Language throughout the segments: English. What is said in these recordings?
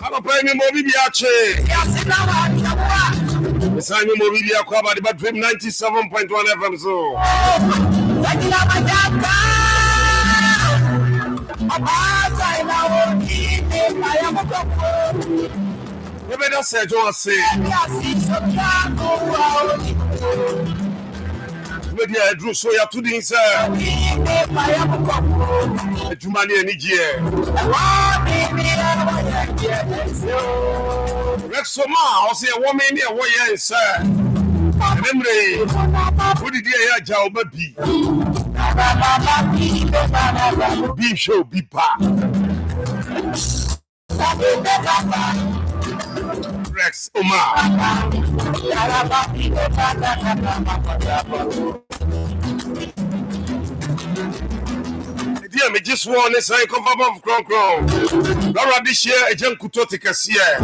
I'm playing Mobidiache. Sign Mobidia Kwaba, but Dream 97.1 FM. So, you better say, Joe, say, maybe I drew so you to the inside. To money any year. Rexoma, I'll say a woman near what you sir. Memory, who did you job be? Be show, be pa. Rex Omar. Dear me, just one is I come above Crown. Laura this year, a NKUTO tickets here.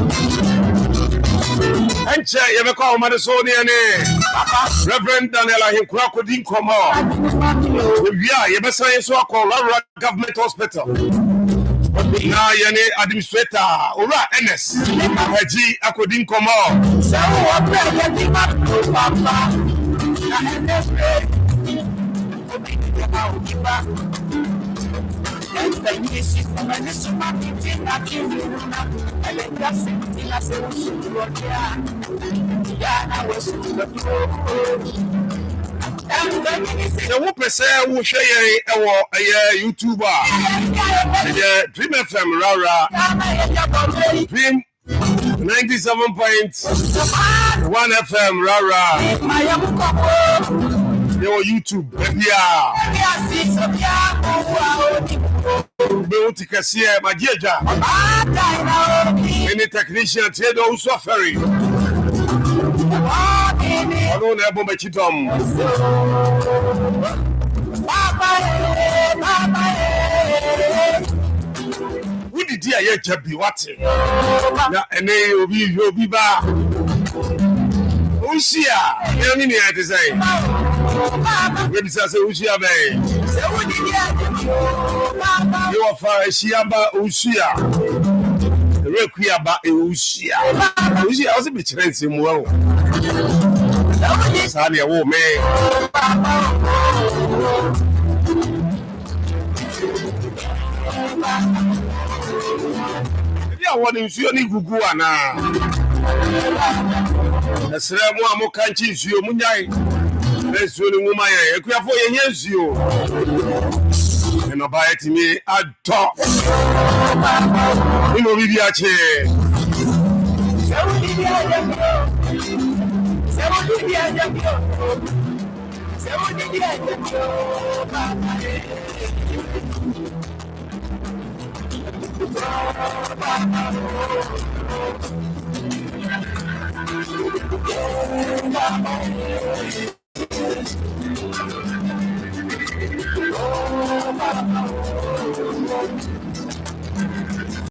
And chair, you may call Madisonian, Reverend Daniela him crocodile come on. Yeah, you must say so called Laura Government Hospital. Now, Yane Administrator, Ora NS, Haji Akodin come on. So, what the whoop say we share our YouTuber, Dream FM Rara, Dream 97.1 FM Rara. Your YouTube, yeah. Beauty my dear John. Any technician, Ted also ferry. I don't have my chitom. We did hear Jabby watching. And they will be back. Usia, you mean I say. Maybe say Usia Bay. You are for a Shiaba Usia. Requiaba Usia. Usia was a bit ransom. Well, Sally, a woman. Yeah, what is your new Guguana? The Sremo Mokanchi, you Munai. Let's do the woman. If you have 4 years, you and about me, I talk. You know, Vidiache.